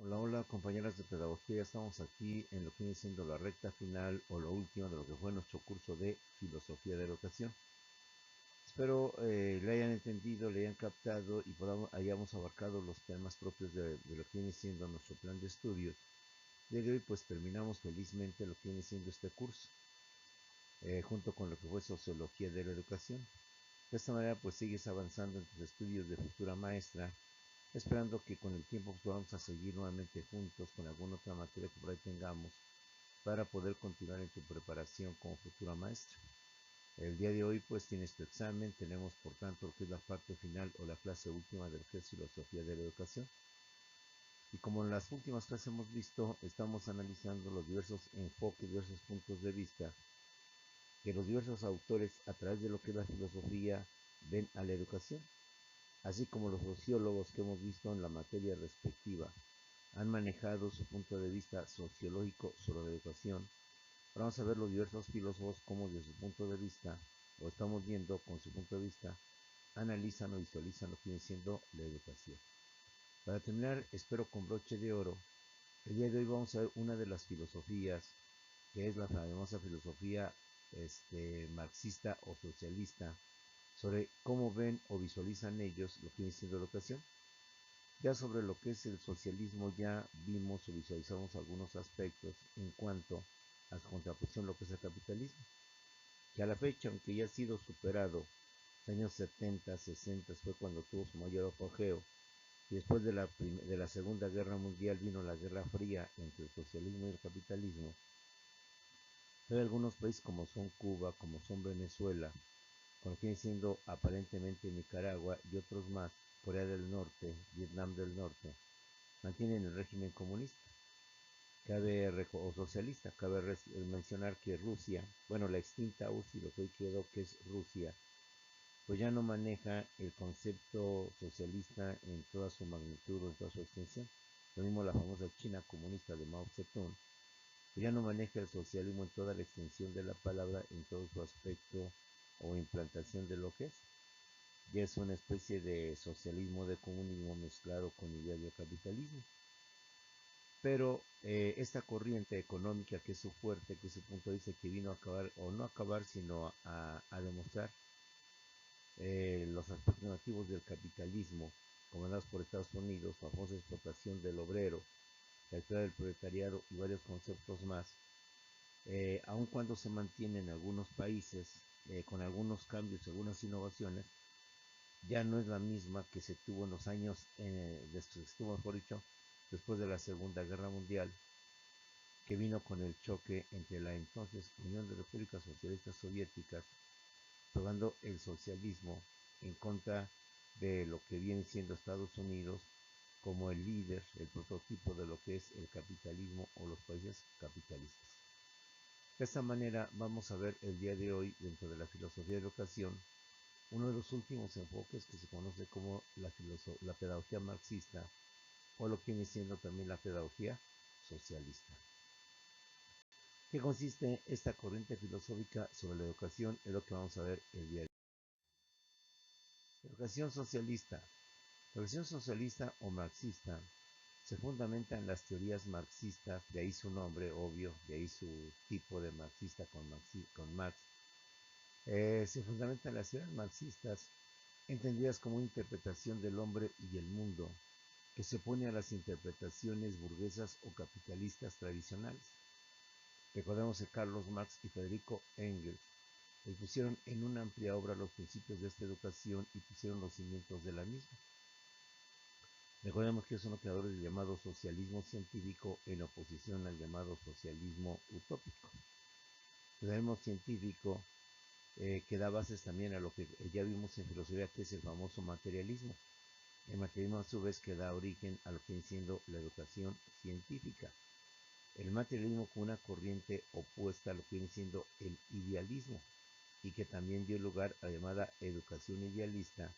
Hola, hola compañeras de pedagogía, estamos aquí en lo que viene siendo la recta final o lo último de lo que fue nuestro curso de filosofía de la educación. Espero le hayan entendido, le hayan captado y hayamos abarcado los temas propios de lo que viene siendo nuestro plan de estudios. Y de hoy pues terminamos felizmente lo que viene siendo este curso, junto con lo que fue sociología de la educación. De esta manera pues sigues avanzando en tus estudios de futura maestra, esperando que con el tiempo podamos a seguir nuevamente juntos con alguna otra materia que por ahí tengamos para poder continuar en tu preparación como futura maestra. El día de hoy pues tienes tu examen, tenemos por tanto lo que es la parte final o la clase última de lo que es filosofía de la educación. Y como en las últimas clases hemos visto, estamos analizando los diversos enfoques, diversos puntos de vista que los diversos autores a través de lo que es la filosofía ven a la educación, así como los sociólogos que hemos visto en la materia respectiva han manejado su punto de vista sociológico sobre la educación. Ahora vamos a ver los diversos filósofos cómo desde su punto de vista, o estamos viendo con su punto de vista, analizan o visualizan lo que viene siendo la educación. Para terminar, espero con broche de oro, el día de hoy vamos a ver una de las filosofías, que es la famosa filosofía marxista o socialista, sobre cómo ven o visualizan ellos lo que viene siendo la educación. Ya sobre lo que es el socialismo ya vimos o visualizamos algunos aspectos en cuanto a su contraposición lo que es el capitalismo, que a la fecha, aunque ya ha sido superado, los años 70, 60 fue cuando tuvo su mayor apogeo, y después de la Segunda Guerra Mundial vino la Guerra Fría entre el socialismo y el capitalismo. Hay algunos países como son Cuba, como son Venezuela, con lo que viene siendo aparentemente Nicaragua y otros más, Corea del Norte, Vietnam del Norte, mantienen el régimen comunista o socialista. Cabe mencionar que Rusia, bueno, la extinta URSS, lo que hoy quedó que es Rusia, pues ya no maneja el concepto socialista en toda su magnitud o en toda su extensión. Lo mismo la famosa China comunista de Mao Zedong, pues ya no maneja el socialismo en toda la extensión de la palabra, en todo su aspecto o implantación de lo que es. Ya es una especie de socialismo, de comunismo mezclado con ideas de capitalismo. Pero esta corriente económica que es su fuerte, que es su punto de vista, que vino a acabar, o no a acabar, sino a demostrar los aspectos negativos del capitalismo, comandados por Estados Unidos, famosa explotación del obrero, la actividad del proletariado y varios conceptos más, aun cuando se mantiene en algunos países, con algunos cambios, algunas innovaciones, ya no es la misma que se tuvo en los años, estuvo mejor dicho, después de la Segunda Guerra Mundial, que vino con el choque entre la entonces Unión de Repúblicas Socialistas Soviéticas, probando el socialismo en contra de lo que viene siendo Estados Unidos como el líder, el prototipo de lo que es el capitalismo o los países capitalistas. De esta manera vamos a ver el día de hoy, dentro de la filosofía de la educación, uno de los últimos enfoques que se conoce como la pedagogía marxista, o lo que viene siendo también la pedagogía socialista. ¿Qué consiste esta corriente filosófica sobre la educación? Es lo que vamos a ver el día de hoy. Educación socialista. La educación socialista o marxista se fundamenta en las teorías marxistas, de ahí su nombre, obvio, de ahí su tipo de marxista con Marx. Se fundamenta en las teorías marxistas, entendidas como una interpretación del hombre y el mundo, que se opone a las interpretaciones burguesas o capitalistas tradicionales. Recordemos que Carlos Marx y Federico Engels expusieron en una amplia obra los principios de esta educación y pusieron los cimientos de la misma. Recordemos que son los creadores del llamado socialismo científico en oposición al llamado socialismo utópico. El socialismo científico que da bases también a lo que ya vimos en filosofía, que es el famoso materialismo. El materialismo a su vez que da origen a lo que viene siendo la educación científica. El materialismo como una corriente opuesta a lo que viene siendo el idealismo y que también dio lugar a la llamada educación idealista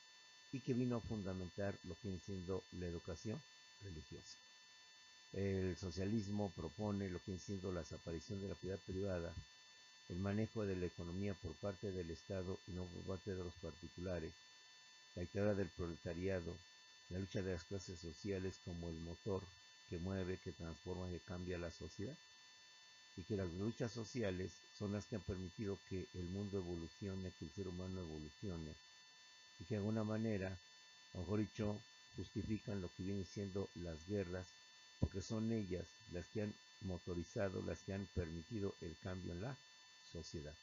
y que vino a fundamentar lo que viene siendo la educación religiosa. El socialismo propone lo que viene siendo la desaparición de la propiedad privada, el manejo de la economía por parte del Estado y no por parte de los particulares, la dictadura del proletariado, la lucha de las clases sociales como el motor que mueve, que transforma, que cambia la sociedad, y que las luchas sociales son las que han permitido que el mundo evolucione, que el ser humano evolucione, y que de alguna manera, mejor dicho, justifican lo que vienen siendo las guerras, porque son ellas las que han motorizado, las que han permitido el cambio en la sociedad.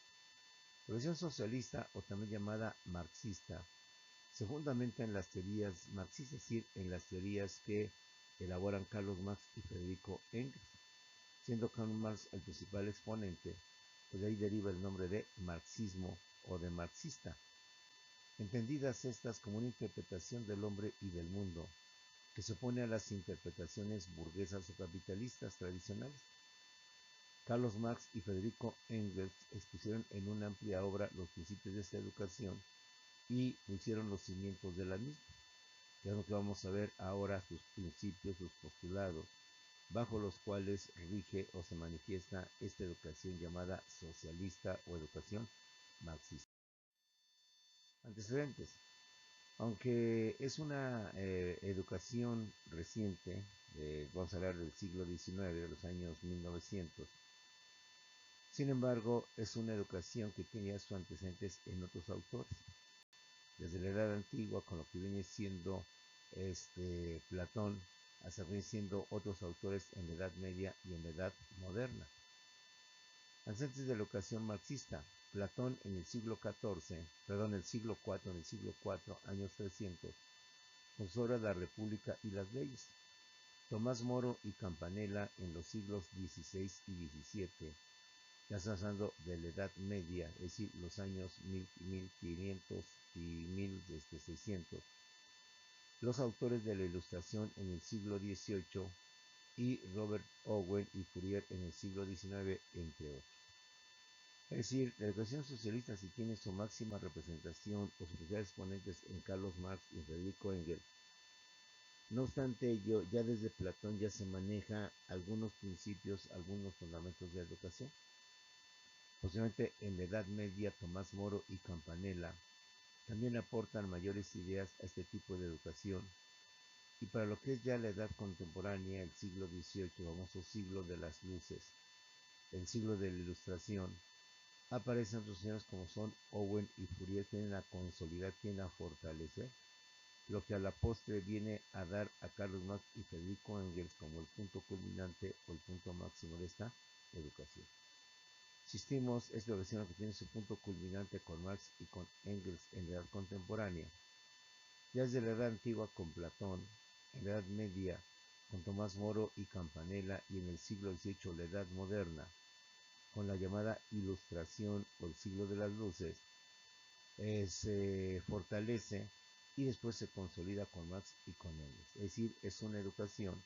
La visión socialista, o también llamada marxista, se fundamenta en las teorías marxistas, es decir, en las teorías que elaboran Carlos Marx y Federico Engels, siendo Karl Marx el principal exponente, pues de ahí deriva el nombre de marxismo o de marxista, entendidas estas como una interpretación del hombre y del mundo que se opone a las interpretaciones burguesas o capitalistas tradicionales. Carlos Marx y Federico Engels expusieron en una amplia obra los principios de esta educación y pusieron los cimientos de la misma. Ya es lo que vamos a ver ahora, sus principios, sus postulados, bajo los cuales rige o se manifiesta esta educación llamada socialista o educación marxista. Antecedentes. Aunque es una educación reciente, vamos a hablar del siglo XIX, de los años 1900, sin embargo, es una educación que tenía sus antecedentes en otros autores. Desde la Edad Antigua, con lo que viene siendo Platón, hasta viene siendo otros autores en la Edad Media y en la Edad Moderna. Antecedentes de la educación marxista. Platón en el siglo XIV, perdón, el siglo IV, en el siglo IV, años 300, con su obra La República y las leyes. Tomás Moro y Campanella en los siglos XVI y XVII, ya está hablando de la Edad Media, es decir, los años 1500 y 1600. Los autores de la Ilustración en el siglo XVIII y Robert Owen y Fourier en el siglo XIX, entre otros. Es decir, la educación socialista sí tiene su máxima representación o sus principales exponentes en Carlos Marx y Federico Engels. No obstante ello, ya desde Platón ya se maneja algunos principios, algunos fundamentos de la educación. Posiblemente en la Edad Media, Tomás Moro y Campanella también aportan mayores ideas a este tipo de educación. Y para lo que es ya la edad contemporánea, el siglo XVIII, famoso siglo de las luces, el siglo de la ilustración, aparecen otros señores como son Owen y Fourier, que vienen a consolidar, vienen a fortalecer, lo que a la postre viene a dar a Carlos Marx y Federico Engels como el punto culminante o el punto máximo de esta educación. Insistimos, esta educación que tiene su punto culminante con Marx y con Engels en la edad contemporánea, ya desde la edad antigua con Platón, en la edad media con Tomás Moro y Campanella y en el siglo XVIII la edad moderna, con la llamada Ilustración o el siglo de las luces, se fortalece y después se consolida con Marx y con Engels. Es decir, es una educación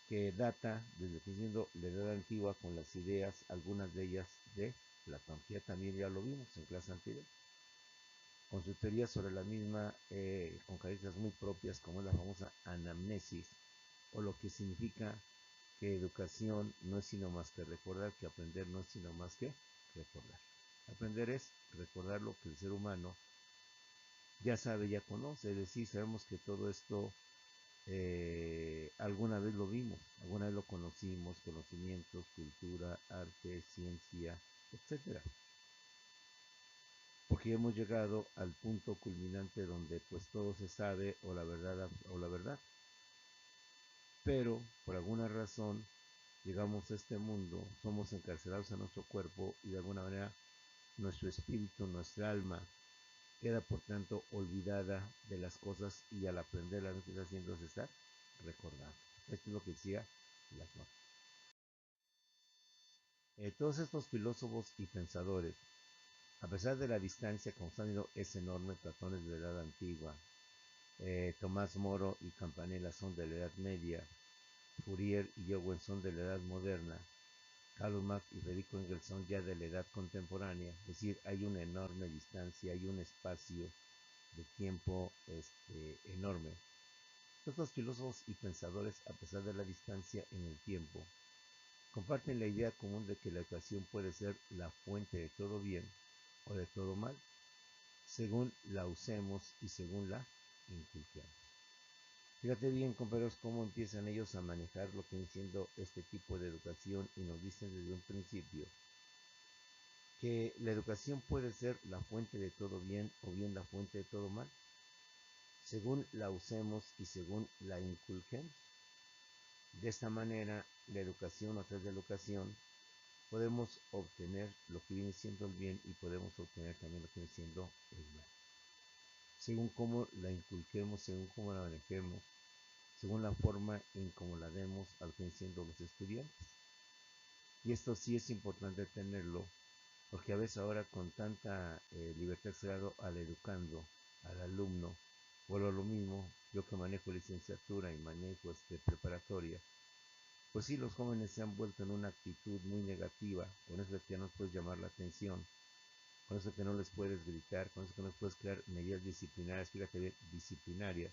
que data desde siendo la edad antigua con las ideas, algunas de ellas de Platón, que también ya lo vimos en clase anterior, con su teoría sobre la misma, con características muy propias como la famosa anamnesis, o lo que significa que educación no es sino más que recordar, que aprender no es sino más que recordar. Aprender es recordar lo que el ser humano ya sabe, ya conoce, es decir, sabemos que todo esto alguna vez lo vimos, alguna vez lo conocimos, conocimientos, cultura, arte, ciencia, etcétera. Porque hemos llegado al punto culminante donde pues todo se sabe o la verdad o la verdad. Pero por alguna razón llegamos a este mundo, somos encarcelados a nuestro cuerpo y de alguna manera nuestro espíritu, nuestra alma queda por tanto olvidada de las cosas y al aprender lo que está haciendo es estar recordando. Esto es lo que decía Platón. Todos estos filósofos y pensadores, a pesar de la distancia que nos han ido, es enorme. Platón es de la edad antigua, Tomás Moro y Campanella son de la edad media, Fourier y Owen son de la edad moderna, Karl Marx y Federico Engels son ya de la edad contemporánea, es decir, hay una enorme distancia, hay un espacio de tiempo enorme. Estos filósofos y pensadores, a pesar de la distancia en el tiempo, comparten la idea común de que la educación puede ser la fuente de todo bien o de todo mal, según la usemos y según la inculquemos. Fíjate bien, compañeros, cómo empiezan ellos a manejar lo que viene siendo este tipo de educación y nos dicen desde un principio que la educación puede ser la fuente de todo bien o bien la fuente de todo mal, según la usemos y según la inculquemos. De esta manera, la educación, a través de la educación, podemos obtener lo que viene siendo el bien y podemos obtener también lo que viene siendo el mal. Según cómo la inculquemos, según cómo la manejemos, según la forma en cómo la demos al que vienen siendo los estudiantes. Y esto sí es importante tenerlo, porque a veces ahora con tanta libertad se ha dado al educando, al alumno, vuelvo a lo mismo, yo que manejo licenciatura y manejo preparatoria, pues sí, los jóvenes se han vuelto en una actitud muy negativa, con eso de que no puedes llamar la atención, con eso que no les puedes gritar, con eso que no les puedes crear medidas disciplinarias, fíjate bien, disciplinarias,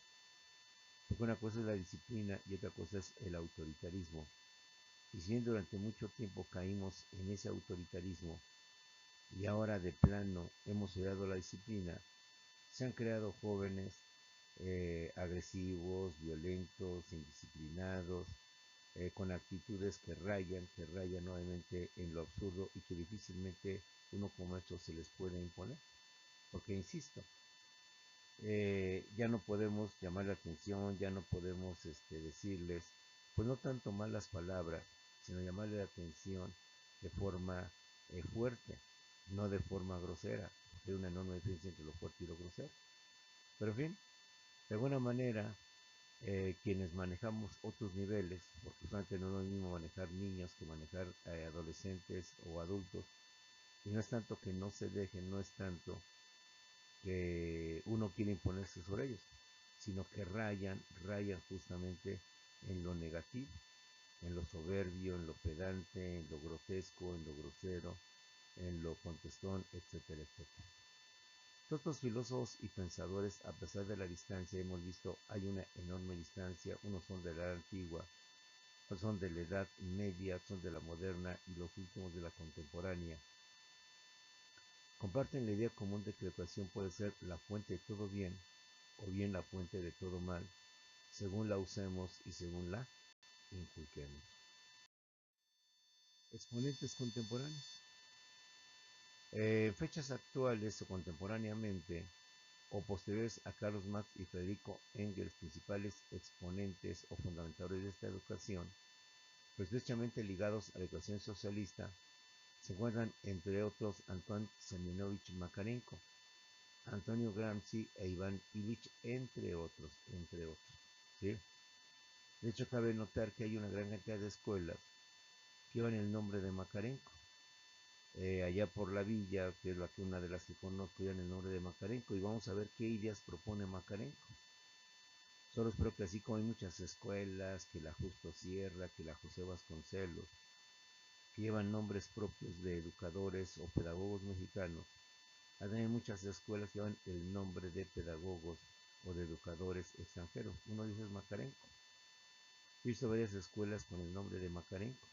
porque una cosa es la disciplina y otra cosa es el autoritarismo. Y si bien durante mucho tiempo caímos en ese autoritarismo y ahora de plano hemos olvidado la disciplina, se han creado jóvenes agresivos, violentos, indisciplinados, con actitudes que rayan nuevamente en lo absurdo y que difícilmente uno como estos se les puede imponer. Porque, insisto, ya no podemos llamar la atención, ya no podemos decirles, pues no tanto malas palabras, sino llamarle la atención de forma fuerte, no de forma grosera. Hay una enorme diferencia entre lo fuerte y lo grosero. Pero en fin, de alguna manera, quienes manejamos otros niveles, porque solamente no es lo mismo manejar niños que manejar adolescentes o adultos, y no es tanto que no se dejen, no es tanto que uno quiere imponerse sobre ellos, sino que rayan justamente en lo negativo, en lo soberbio, en lo pedante, en lo grotesco, en lo grosero, en lo contestón, etcétera, etcétera. Todos los filósofos y pensadores, a pesar de la distancia, hemos visto, hay una enorme distancia, unos son de la edad antigua, otros son de la edad media, otros son de la moderna y los últimos de la contemporánea. Comparten la idea común de que la educación puede ser la fuente de todo bien o bien la fuente de todo mal, según la usemos y según la inculquemos. Exponentes contemporáneos. Fechas actuales o contemporáneamente o posteriores a Carlos Marx y Federico Engels, principales exponentes o fundamentadores de esta educación, pues estrechamente ligados a la educación socialista, se encuentran entre otros Antoine Seminovich Makarenko, Antonio Gramsci e Iván Ilich, entre otros, ¿sí? De hecho, cabe notar que hay una gran cantidad de escuelas que llevan el nombre de Makarenko. Allá por la villa, que es una de las que conozco, llevan el nombre de Makarenko, y vamos a ver qué ideas propone Makarenko. Solo espero que así como hay muchas escuelas, que la Justo Sierra, que la José Vasconcelos, que llevan nombres propios de educadores o pedagogos mexicanos, hay muchas escuelas que llevan el nombre de pedagogos o de educadores extranjeros. Uno dice es Makarenko. He visto varias escuelas con el nombre de Makarenko.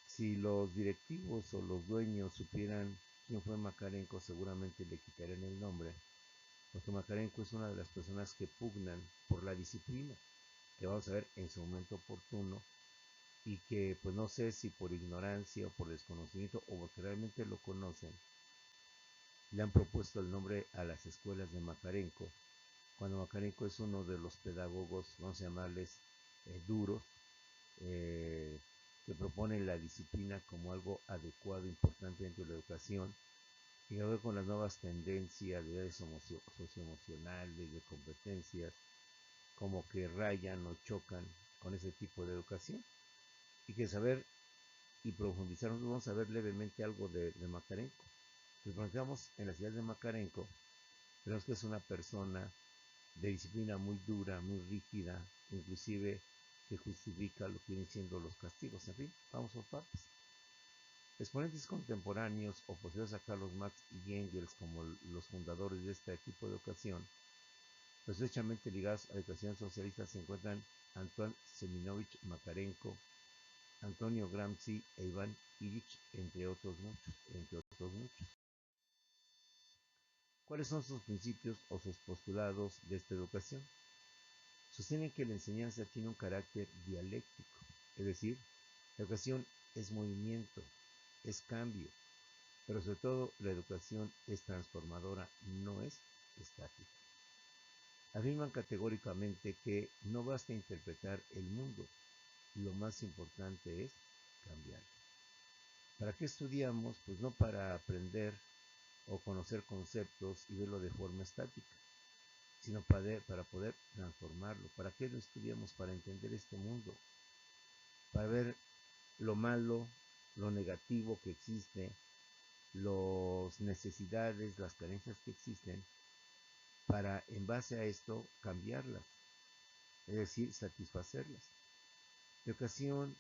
Si los directivos o los dueños supieran quién fue Makarenko, seguramente le quitarían el nombre, porque Makarenko es una de las personas que pugnan por la disciplina, que vamos a ver en su momento oportuno, y que pues no sé si por ignorancia o por desconocimiento o porque realmente lo conocen, le han propuesto el nombre a las escuelas de Makarenko, cuando Makarenko es uno de los pedagogos, vamos a llamarles duros, eh, que proponen la disciplina como algo adecuado, importante dentro de la educación, y que ver con las nuevas tendencias de socioemocionales, de competencias, como que rayan o chocan con ese tipo de educación. Y que saber y profundizar, nosotros vamos a ver levemente algo de Makarenko. Si planteamos en las ideas de Makarenko, vemos que es una persona de disciplina muy dura, muy rígida, inclusive que justifica lo que vienen siendo los castigos. En fin, vamos por partes. Exponentes contemporáneos o posteriores a Carlos Marx y Engels como los fundadores de este tipo de educación, pues estrechamente ligados a la educación socialista se encuentran Antoine Seminovich Makarenko, Antonio Gramsci e Iván Ilich, entre otros muchos. ¿Cuáles son sus principios o sus postulados de esta educación? Sostienen que la enseñanza tiene un carácter dialéctico, es decir, la educación es movimiento, es cambio, pero sobre todo la educación es transformadora, no es estática. Afirman categóricamente que no basta interpretar el mundo, lo más importante es cambiarlo. ¿Para qué estudiamos? Pues no para aprender o conocer conceptos y verlo de forma estática, sino para poder transformarlo. ¿Para qué lo estudiamos? Para entender este mundo, para ver lo malo, lo negativo que existe, las necesidades, las carencias que existen, para en base a esto cambiarlas, es decir, satisfacerlas. Educación,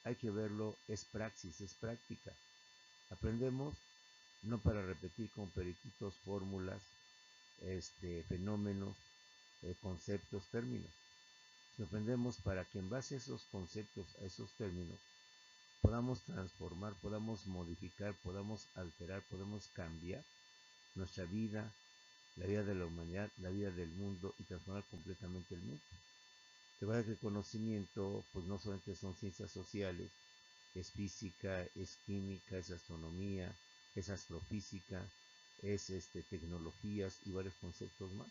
hay que verlo, es praxis, es práctica. Aprendemos no para repetir con periquitos fórmulas, fenómenos, conceptos, términos. Sino aprendemos para que en base a esos conceptos, a esos términos, podamos transformar, podamos modificar, podamos alterar, podamos cambiar nuestra vida, la vida de la humanidad, la vida del mundo y transformar completamente el mundo. Recuerda que el conocimiento, pues no solamente son ciencias sociales, es física, es química, es astronomía, es astrofísica, es tecnologías y varios conceptos más.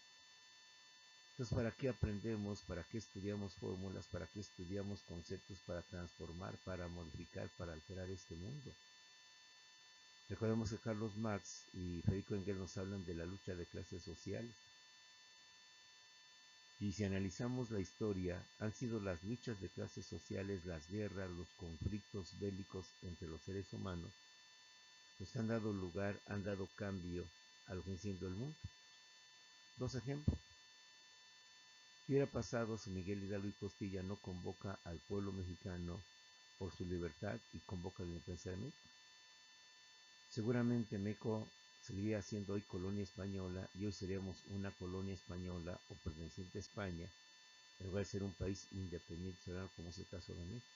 Entonces, ¿para qué aprendemos? ¿Para qué estudiamos fórmulas? ¿Para qué estudiamos conceptos? Para transformar, para modificar, para alterar este mundo. Recordemos que Carlos Marx y Federico Engels nos hablan de la lucha de clases sociales. Y si analizamos la historia, han sido las luchas de clases sociales, las guerras, los conflictos bélicos entre los seres humanos, pues han dado lugar, han dado cambio a lo que siendo el mundo. Dos ejemplos. ¿Qué hubiera pasado si Miguel Hidalgo y Costilla no convoca al pueblo mexicano por su libertad y convoca la independencia de México? Seguramente México seguiría siendo hoy colonia española y hoy seríamos una colonia española o perteneciente a España, en lugar de ser un país independiente soberano como es el caso de México.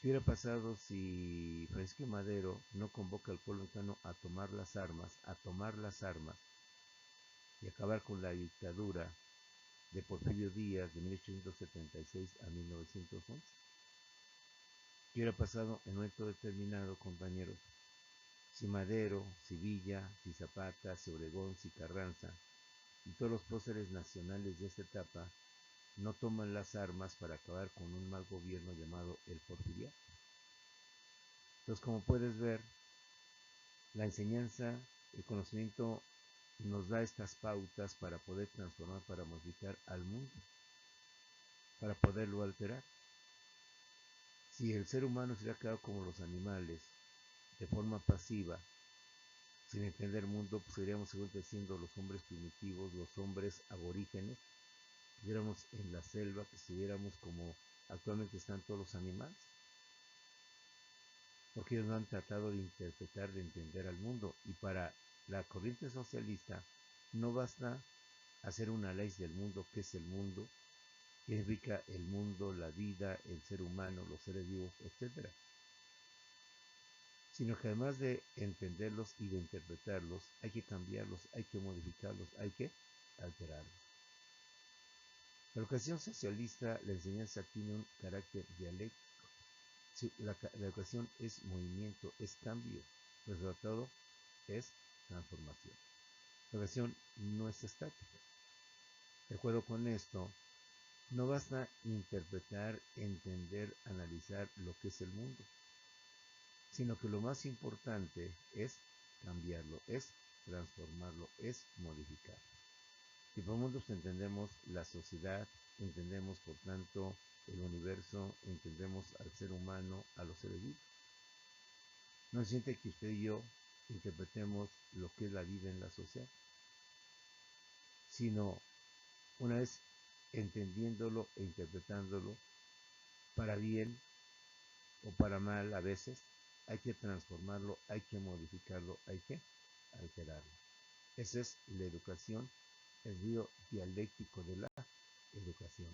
¿Qué hubiera pasado si Francisco Madero no convoca al pueblo mexicano a tomar las armas y acabar con la dictadura de Porfirio Díaz de 1876 a 1911? ¿Qué hubiera pasado en un momento determinado, compañeros, si Madero, si Villa, si Zapata, si Obregón, si Carranza y todos los próceres nacionales de esta etapa no toman las armas para acabar con un mal gobierno llamado el porfiriato? Entonces, como puedes ver, la enseñanza, el conocimiento nos da estas pautas para poder transformar, para modificar al mundo, para poderlo alterar. Si el ser humano se hubiera quedado como los animales, de forma pasiva, sin entender el mundo, pues seríamos seguramente siendo los hombres primitivos, los hombres aborígenes, que estuviéramos en la selva, que estuviéramos como actualmente están todos los animales, porque ellos no han tratado de interpretar, de entender al mundo. Y para la corriente socialista no basta hacer un análisis del mundo, qué es el mundo, qué significa el mundo, la vida, el ser humano, los seres vivos, etcétera, sino que además de entenderlos y de interpretarlos, hay que cambiarlos, hay que modificarlos, hay que alterarlos. La educación socialista, la enseñanza tiene un carácter dialéctico. La educación es movimiento, es cambio, pero sobre todo es transformación. La educación no es estática. De acuerdo con esto, no basta interpretar, entender, analizar lo que es el mundo, sino que lo más importante es cambiarlo, es transformarlo, es modificarlo. Y por mundo entendemos la sociedad, entendemos por tanto el universo, entendemos al ser humano, a los seres vivos. No se siente que usted y yo interpretemos lo que es la vida en la sociedad, sino una vez entendiéndolo e interpretándolo para bien o para mal a veces, hay que transformarlo, hay que modificarlo, hay que alterarlo. Esa es la educación, el río dialéctico de la educación.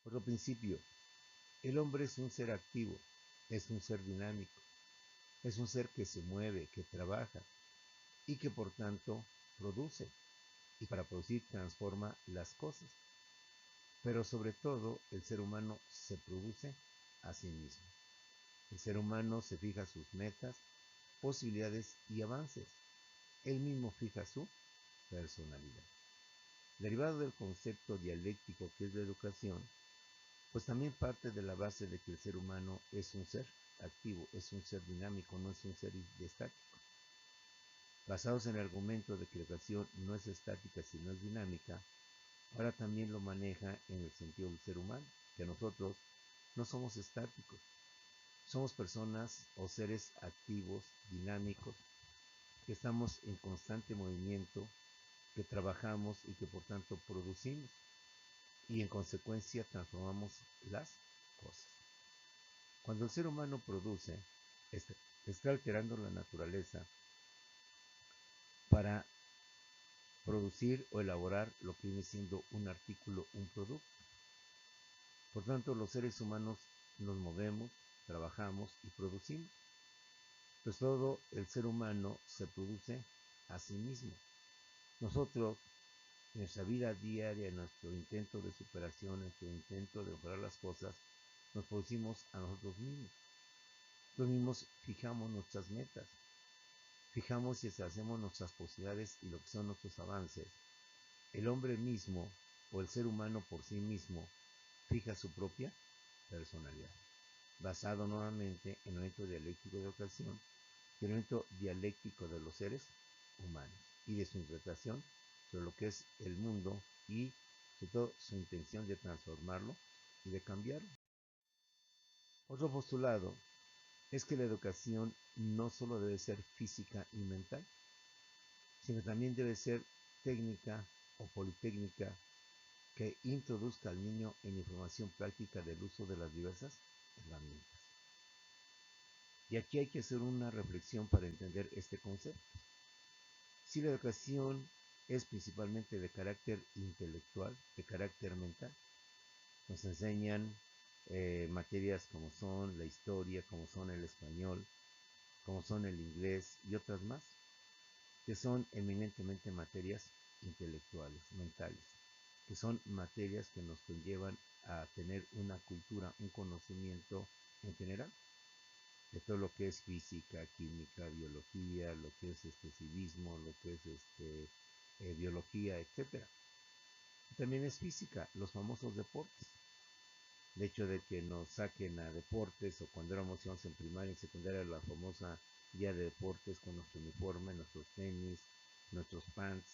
Otro principio, el hombre es un ser activo, es un ser dinámico, es un ser que se mueve, que trabaja y que por tanto produce. y para producir transforma las cosas. Pero sobre todo, el ser humano se produce a sí mismo. El ser humano se fija sus metas, posibilidades y avances. Él mismo fija su personalidad. Derivado del concepto dialéctico que es la educación, pues también parte de la base de que el ser humano es un ser activo, es un ser dinámico, no es un ser estático. Basados en el argumento de que la educación no es estática sino es dinámica, ahora también lo maneja en el sentido del ser humano, que nosotros no somos estáticos, somos personas o seres activos, dinámicos, que estamos en constante movimiento, que trabajamos y que por tanto producimos y en consecuencia transformamos las cosas. Cuando el ser humano produce, está alterando la naturaleza para producir o elaborar lo que viene siendo un artículo, un producto. Por tanto, los seres humanos nos movemos, trabajamos y producimos. Pues todo el ser humano se produce a sí mismo. Nosotros, en nuestra vida diaria, en nuestro intento de superación, en nuestro intento de mejorar las cosas, nos producimos a nosotros mismos. Nosotros mismos fijamos nuestras metas, fijamos y hacemos nuestras posibilidades y lo que son nuestros avances. El hombre mismo o el ser humano por sí mismo fija su propia personalidad, basado nuevamente en el momento dialéctico de ocasión y el momento dialéctico de los seres humanos y de su interpretación sobre lo que es el mundo y sobre todo su intención de transformarlo y de cambiarlo. Otro postulado es que la educación no solo debe ser física y mental, sino también debe ser técnica o politécnica que introduzca al niño en información práctica del uso de las diversas herramientas. Y aquí hay que hacer una reflexión para entender este concepto. Si la educación es principalmente de carácter intelectual, de carácter mental, nos enseñan materias como son la historia, como son el español, como son el inglés y otras más, que son eminentemente materias intelectuales, mentales, que son materias que nos conllevan a tener una cultura, un conocimiento en general de todo lo que es física, química, biología, lo que es civismo, lo que es biología, etcétera. También es física, los famosos deportes. El hecho de que nos saquen a deportes o cuando íbamos en primaria y secundaria la famosa día de deportes con nuestro uniforme, nuestros tenis, nuestros pants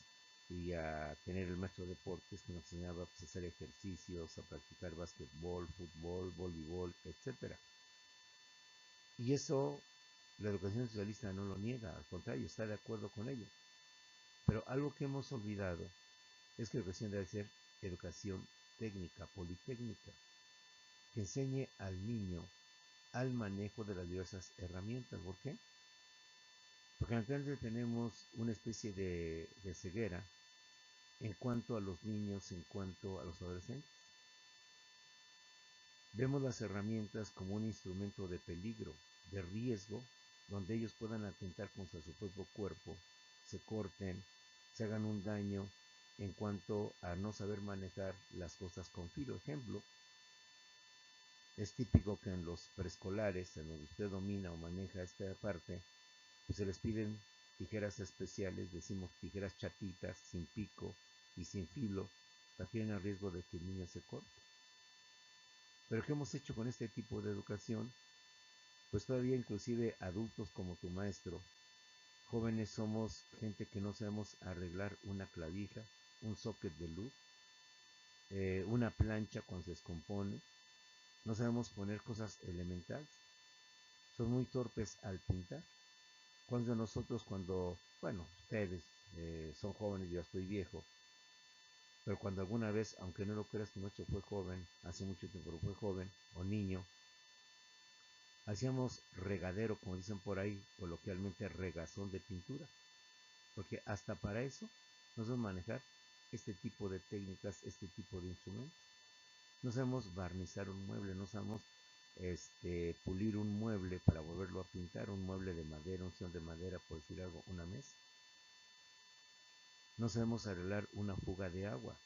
y a tener el maestro de deportes que nos enseñaba pues, a hacer ejercicios, a practicar básquetbol, fútbol, voleibol, etcétera. Y eso la educación socialista no lo niega, al contrario, está de acuerdo con ello. Pero algo que hemos olvidado es que la educación debe ser educación técnica, politécnica, que enseñe al niño al manejo de las diversas herramientas. ¿Por qué? Porque actualmente tenemos una especie de ceguera en cuanto a los niños, en cuanto a los adolescentes. Vemos las herramientas como un instrumento de peligro, de riesgo, donde ellos puedan atentar contra su propio cuerpo, se corten, se hagan un daño en cuanto a no saber manejar las cosas con filo. Ejemplo, es típico que en los preescolares, en donde usted domina o maneja esta parte, pues se les piden tijeras especiales, decimos tijeras chatitas, sin pico y sin filo, para que el riesgo de que el niño se corte. Pero ¿qué hemos hecho con este tipo de educación? Pues todavía inclusive adultos como tu maestro, jóvenes somos gente que no sabemos arreglar una clavija, un socket de luz, una plancha cuando se descompone, no sabemos poner cosas elementales, son muy torpes al pintar. ¿Cuántos de nosotros cuando, bueno, ustedes son jóvenes, yo estoy viejo, pero cuando alguna vez, aunque no lo creas, tu maestro fue joven, hace mucho tiempo pero fue joven o niño, hacíamos regadero, como dicen por ahí, coloquialmente regazón de pintura, porque hasta para eso no sabemos manejar este tipo de técnicas, este tipo de instrumentos. No sabemos barnizar un mueble, no sabemos pulir un mueble para volverlo a pintar, un mueble de madera, un sillón de madera, por decir algo, una mesa. no sabemos arreglar una fuga de agua.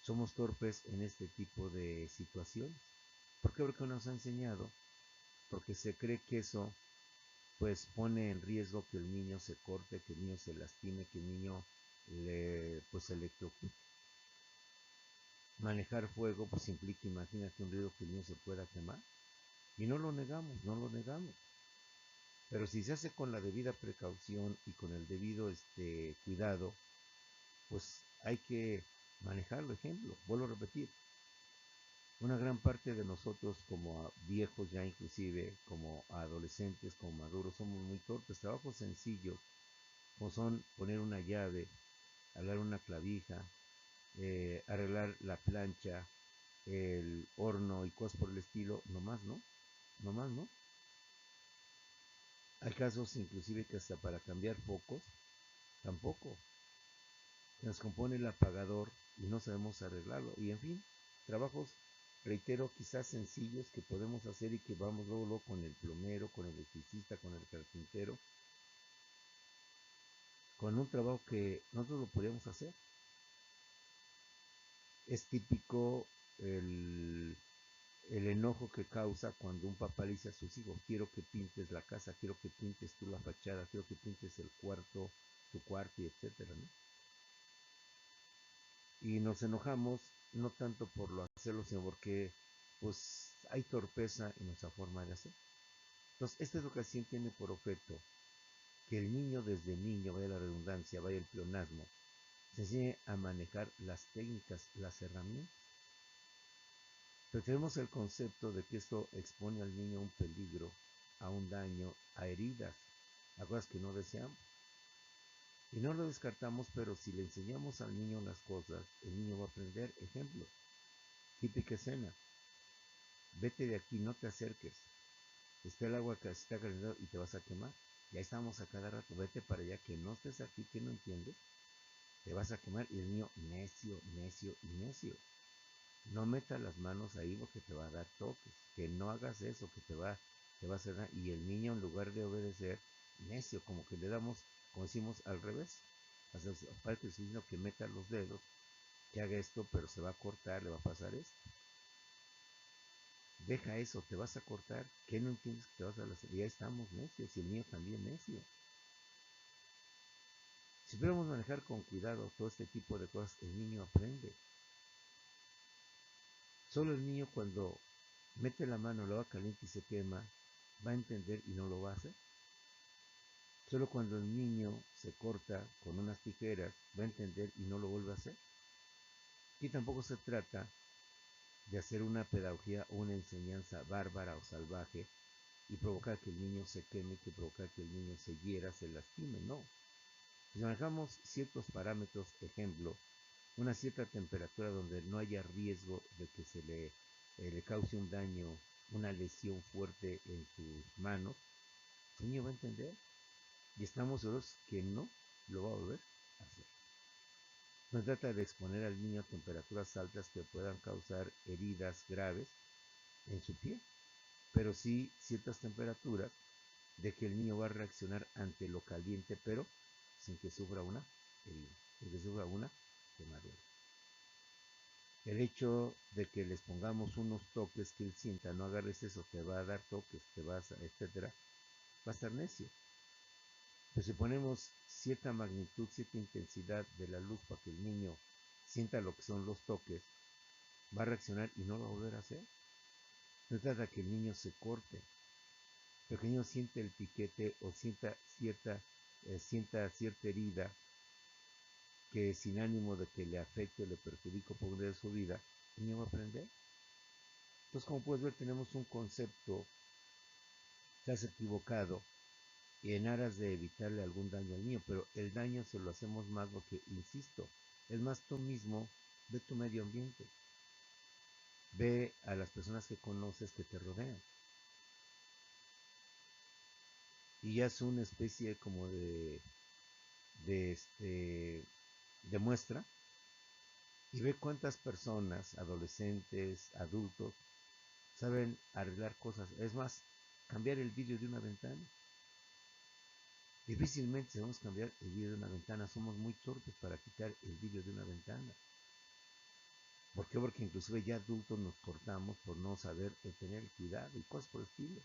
Somos torpes en este tipo de situaciones. ¿Por qué? Porque nos ha enseñado, porque se cree que eso pues pone en riesgo que el niño se corte, que el niño se lastime, que el niño pues se electrocute. Manejar fuego pues implica, imagínate un riesgo que el niño se pueda quemar. Y no lo negamos, no lo negamos. Pero si se hace con la debida precaución y con el debido cuidado, pues hay que manejarlo. Ejemplo, vuelvo a repetir, una gran parte de nosotros como viejos ya inclusive, como adolescentes, como maduros, somos muy torpes. Trabajos sencillos, como son poner una llave, alar una clavija, arreglar la plancha, el horno y cosas por el estilo, nomás no. Hay casos inclusive que hasta para cambiar focos, tampoco. Se nos compone el apagador y no sabemos arreglarlo. Y en fin, trabajos, reitero, quizás sencillos que podemos hacer y que vamos luego con el plomero, con el electricista, con el carpintero, con un trabajo que nosotros lo podríamos hacer. Es típico el enojo que causa cuando un papá le dice a sus hijos, quiero que pintes la casa, quiero que pintes tú la fachada, quiero que pintes el cuarto, tu cuarto, y etcétera, ¿no? Y nos enojamos no tanto por lo hacerlo, sino porque pues hay torpeza en nuestra forma de hacer. Entonces, esta educación tiene por objeto que el niño desde niño, vaya la redundancia, vaya el pleonasmo, se enseñe a manejar las técnicas, las herramientas. Pero tenemos el concepto de que esto expone al niño a un peligro, a un daño, a heridas, a cosas que no deseamos. Y no lo descartamos, pero si le enseñamos al niño las cosas, el niño va a aprender. Ejemplo, típica escena, vete de aquí, no te acerques, está el agua que está calentando y te vas a quemar. Ya estamos a cada rato, vete para allá, que no estés aquí, que no entiendes, te vas a quemar. Y el niño, necio, necio y necio. No metas las manos ahí porque te va a dar toques, que no hagas eso, que te va a hacer daño. Y el niño en lugar de obedecer, necio, como que le damos, como decimos, al revés. O sea, aparte diciendo que meta los dedos, que haga esto, pero se va a cortar, le va a pasar esto. Deja eso, te vas a cortar, ¿qué no entiendes que te vas a la Ya estamos necios y el niño también necio. Si pudiéramos manejar con cuidado todo este tipo de cosas, el niño aprende. Solo el niño cuando mete la mano, lo va caliente y se quema, va a entender y no lo va a hacer. Solo cuando el niño se corta con unas tijeras, va a entender y no lo vuelve a hacer. Y tampoco se trata de hacer una pedagogía o una enseñanza bárbara o salvaje y provocar que el niño se queme, que provocar que el niño se hiera, se lastime, no. Si manejamos ciertos parámetros, ejemplo, una cierta temperatura donde no haya riesgo de que le cause un daño, una lesión fuerte en sus manos, el niño va a entender y estamos seguros que no lo va a volver a hacer. No se trata de exponer al niño a temperaturas altas que puedan causar heridas graves en su piel, pero sí ciertas temperaturas de que el niño va a reaccionar ante lo caliente, pero sin que sufra una herida, sin que sufra una quemadura. El hecho de que les pongamos unos toques que él sienta, no agarres eso, te va a dar toques, te vas a, etcétera, va a estar necio. Pero si ponemos cierta magnitud, cierta intensidad de la luz para que el niño sienta lo que son los toques, va a reaccionar y no lo va a volver a hacer. No trata que el niño se corte, pero que el niño siente el piquete o sienta cierta herida que sin ánimo de que le afecte o le perjudique por de su vida, el niño va a aprender. Entonces, como puedes ver, tenemos un concepto quizás equivocado y en aras de evitarle algún daño al niño, pero el daño se lo hacemos más porque, insisto, es más tú mismo, ve tu medio ambiente, ve a las personas que conoces que te rodean. Y ya es una especie como de muestra y ve cuántas personas, adolescentes, adultos, saben arreglar cosas. Es más, cambiar el vidrio de una ventana. Difícilmente sabemos cambiar el vidrio de una ventana, somos muy torpes para quitar el vidrio de una ventana. ¿Por qué? Porque inclusive ya adultos nos cortamos por no saber tener cuidado y cosas por el estilo.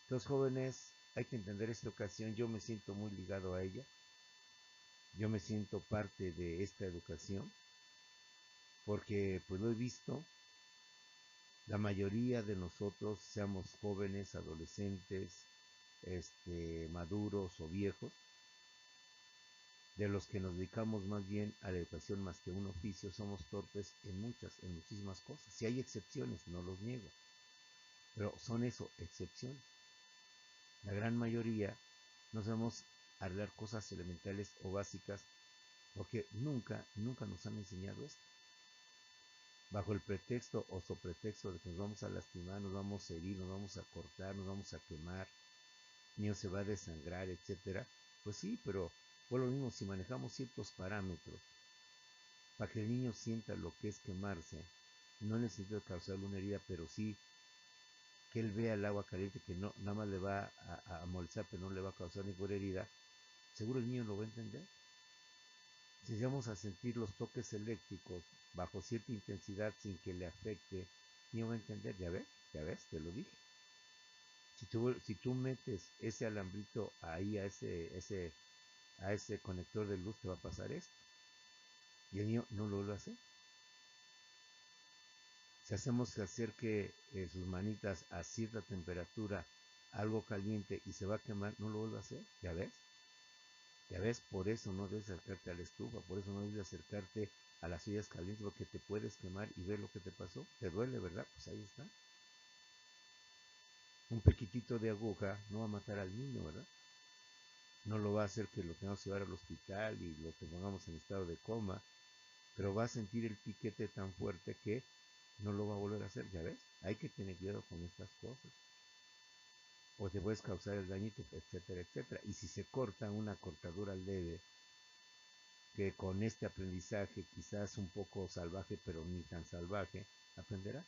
Los jóvenes, hay que entender esta ocasión, yo me siento muy ligado a ella, yo me siento parte de esta educación, porque pues lo he visto, la mayoría de nosotros, seamos jóvenes, adolescentes, maduros o viejos, de los que nos dedicamos más bien a la educación más que un oficio, somos torpes en muchísimas cosas. Si hay excepciones, no los niego, pero son eso, excepciones. La gran mayoría no sabemos arreglar cosas elementales o básicas porque nunca nos han enseñado esto. Bajo el pretexto o sopretexto de que nos vamos a lastimar, nos vamos a herir, nos vamos a cortar, nos vamos a quemar, el niño se va a desangrar, etcétera. Pues sí, pero por lo mismo, si manejamos ciertos parámetros para que el niño sienta lo que es quemarse, no necesita causarle una herida, pero sí que él vea el agua caliente que no nada más le va a molestar, pero no le va a causar ninguna herida, seguro el niño lo va a entender. Si llegamos a sentir los toques eléctricos bajo cierta intensidad sin que le afecte, el niño va a entender, ya ves, te lo dije. Si tú metes ese alambrito ahí a ese conector de luz, te va a pasar esto. Y el niño no lo vuelve a hacer. Si hacemos que acerque sus manitas a cierta temperatura, algo caliente y se va a quemar, no lo vuelve a hacer. Ya ves, por eso no debes acercarte a la estufa, por eso no debes acercarte a las ollas calientes, porque te puedes quemar y ver lo que te pasó. Te duele, ¿verdad? Pues ahí está. Un pequitito de aguja no va a matar al niño, ¿verdad? No lo va a hacer que lo tengamos que llevar al hospital y lo que pongamos en estado de coma, pero va a sentir el piquete tan fuerte que no lo va a volver a hacer, ¿ya ves? Hay que tener cuidado con estas cosas. O te puedes causar el dañito, etcétera, etcétera. Y si se corta una cortadura leve, que con este aprendizaje quizás un poco salvaje, pero ni tan salvaje, aprenderá.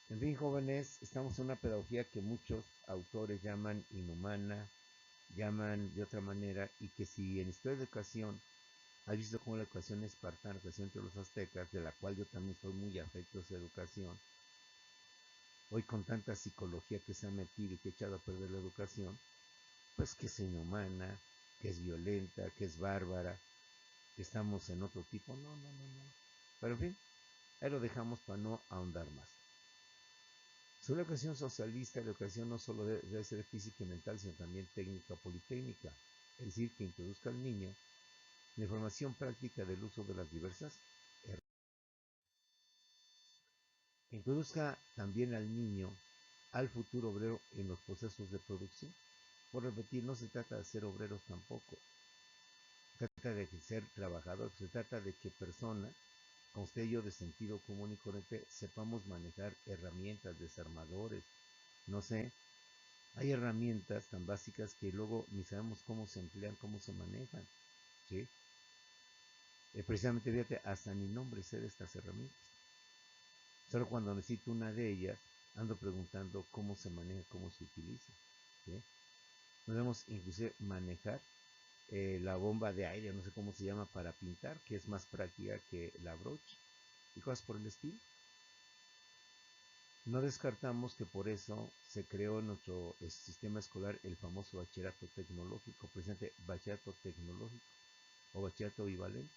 En fin, jóvenes, estamos en una pedagogía que muchos autores llaman inhumana, llaman de otra manera, y que si en historia de educación has visto cómo la educación espartana, la educación entre los aztecas, de la cual yo también soy muy afecto a esa educación, hoy con tanta psicología que se ha metido y que ha echado a perder la educación, pues que es inhumana, que es violenta, que es bárbara, que estamos en otro tipo, no. Pero en fin, ahí lo dejamos para no ahondar más. Sobre la educación socialista, la educación no solo debe ser física y mental, sino también técnica o politécnica, es decir, que introduzca al niño la información práctica del uso de las diversas herramientas. Que introduzca también al niño, al futuro obrero en los procesos de producción. Por repetir, no se trata de ser obreros tampoco, se trata de ser trabajadores, se trata de que personas, como usted y yo de sentido común y corriente, sepamos manejar herramientas, desarmadores, no sé, hay herramientas tan básicas que luego ni sabemos cómo se emplean, cómo se manejan, ¿sí? Precisamente, fíjate, hasta ni nombre sé de estas herramientas. Solo cuando necesito una de ellas, ando preguntando cómo se maneja, cómo se utiliza, ¿sí? Podemos inclusive manejar la bomba de aire, no sé cómo se llama, para pintar, que es más práctica que la brocha, y cosas por el estilo. No descartamos que por eso se creó en nuestro sistema escolar el famoso bachillerato tecnológico, precisamente bachillerato tecnológico o bachillerato bivalente,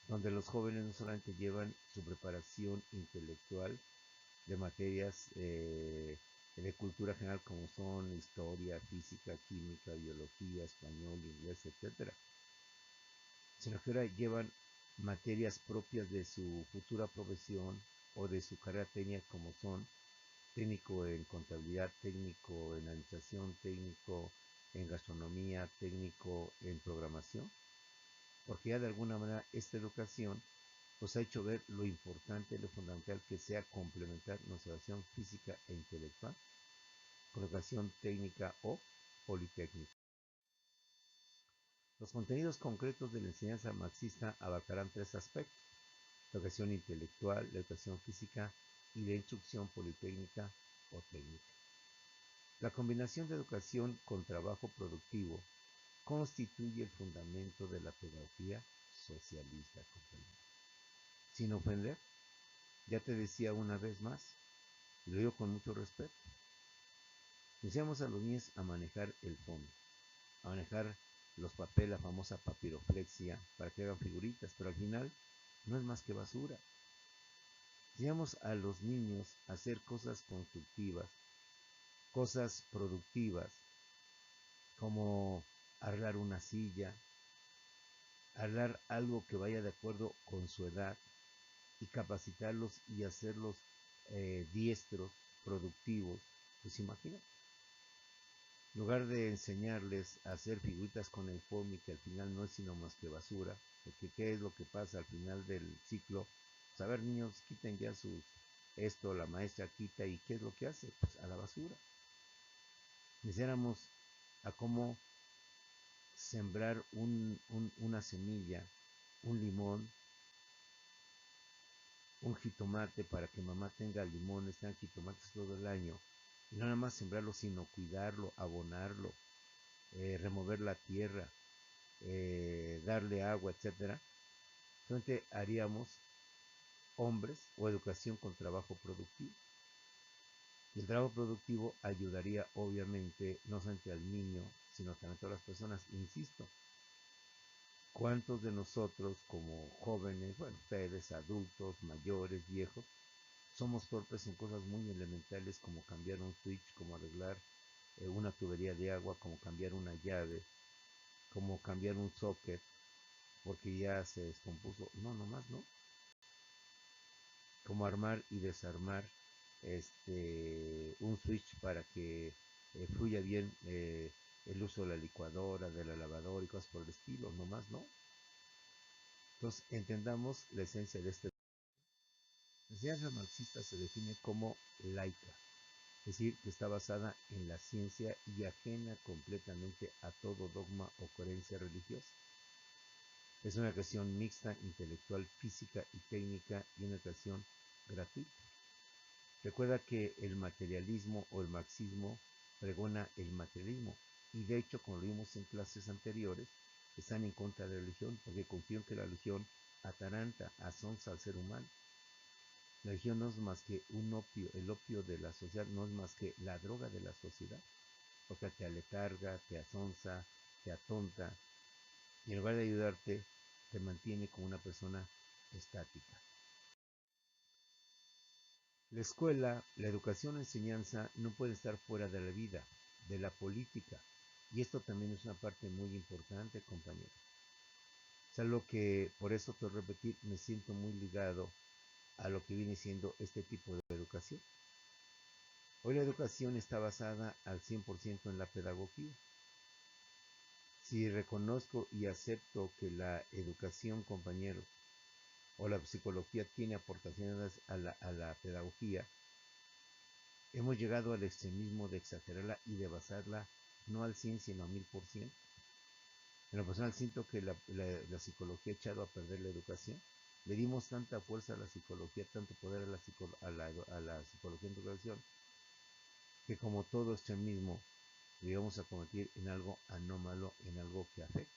donde los jóvenes no solamente llevan su preparación intelectual de materias de cultura general como son historia, física, química, biología, español, inglés, etcétera, sino que ahora llevan materias propias de su futura profesión o de su carrera técnica como son técnico en contabilidad, técnico en administración, técnico en gastronomía, técnico en programación, porque ya de alguna manera esta educación nos ha hecho ver lo importante, lo fundamental que sea complementar nuestra educación física e intelectual con educación técnica o politécnica. Los contenidos concretos de la enseñanza marxista abarcarán tres aspectos: la educación intelectual, la educación física y la instrucción politécnica o técnica. La combinación de educación con trabajo productivo constituye el fundamento de la pedagogía socialista, compañero. Sin ofender, ya te decía una vez más, y lo digo con mucho respeto, enseñamos a los niños a manejar el fondo, a manejar los papeles, la famosa papiroflexia, para que hagan figuritas, pero al final no es más que basura. Enseñamos a los niños a hacer cosas constructivas, cosas productivas, como arreglar una silla, arreglar algo que vaya de acuerdo con su edad y capacitarlos y hacerlos diestros, productivos. Pues imagínate, en lugar de enseñarles a hacer figuritas con el foamy, que al final no es sino más que basura, porque ¿qué es lo que pasa al final del ciclo? Pues a ver, niños, quiten ya sus, esto, la maestra quita, y ¿qué es lo que hace? Pues a la basura. Enseñáramos a cómo sembrar una semilla, un limón, un jitomate, para que mamá tenga limones, tenga jitomates todo el año. Y no nada más sembrarlo, sino cuidarlo, abonarlo, remover la tierra, darle agua, etcétera. Solamente haríamos hombres o educación con trabajo productivo. Y el trabajo productivo ayudaría, obviamente, no solamente al niño, sino también a todas las personas. Insisto, ¿cuántos de nosotros como jóvenes, bueno, ustedes, adultos, mayores, viejos, somos torpes en cosas muy elementales como cambiar un switch, como arreglar una tubería de agua, como cambiar una llave, como cambiar un socket porque ya se descompuso? No, nomás no. Como armar y desarmar un switch para que fluya bien el uso de la licuadora, de la lavadora y cosas por el estilo, nomás no. Entonces entendamos la esencia de este. La enseñanza marxista se define como laica, es decir, que está basada en la ciencia y ajena completamente a todo dogma o creencia religiosa. Es una educación mixta, intelectual, física y técnica, y una educación gratuita. Recuerda que el materialismo o el marxismo pregona el materialismo, y de hecho, como lo vimos en clases anteriores, están en contra de la religión porque confían que la religión ataranta, asonza al ser humano. La religión no es más que un opio, el opio de la sociedad no es más que la droga de la sociedad, porque te aletarga, te asonza, te atonta, y en lugar de ayudarte, te mantiene como una persona estática. La escuela, la educación o enseñanza no puede estar fuera de la vida, de la política. Y esto también es una parte muy importante, compañero. Es algo que, por eso te repetir, me siento muy ligado a lo que viene siendo este tipo de educación. Hoy la educación está basada al 100% en la pedagogía. Si reconozco y acepto que la educación, compañeros, o la psicología tiene aportaciones a la pedagogía, hemos llegado al extremismo de exagerarla y de basarla no al 100, sino al 1000%. En lo personal siento que la psicología ha echado a perder la educación. Le dimos tanta fuerza a la psicología, tanto poder a la psicología en educación, que como todo extremismo, llegamos a convertir en algo anómalo, en algo que afecta.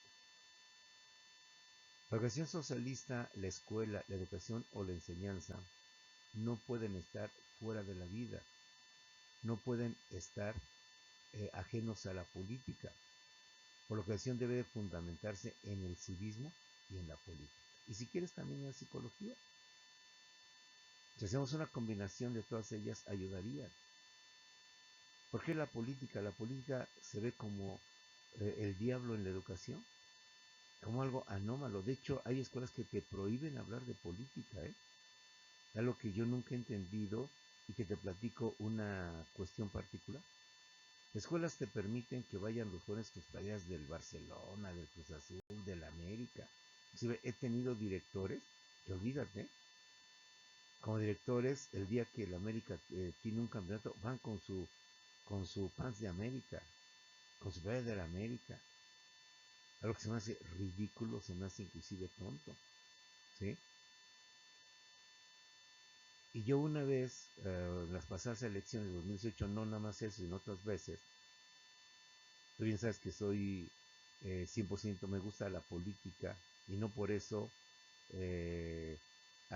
La educación socialista, la escuela, la educación o la enseñanza no pueden estar fuera de la vida, no pueden estar ajenos a la política. Por lo que la educación debe de fundamentarse en el civismo y en la política. Y si quieres también en la psicología. Si hacemos una combinación de todas ellas, ayudaría. ¿Por qué la política? La política se ve como el diablo en la educación, como algo anómalo. De hecho, hay escuelas que te prohíben hablar de política, ¿eh? Algo que yo nunca he entendido, y que te platico una cuestión particular. Escuelas te permiten que vayan los jóvenes tus playas del Barcelona, del Cruz Azul, del América. Inclusive he tenido directores que, olvídate, como directores, el día que el América tiene un campeonato, van con su fans de América, con su playa del América. Algo que se me hace ridículo, se me hace inclusive tonto, ¿sí? Y yo una vez, en las pasadas elecciones de 2018, no nada más eso, sino otras veces, tú bien sabes que soy 100%, me gusta la política y no por eso eh,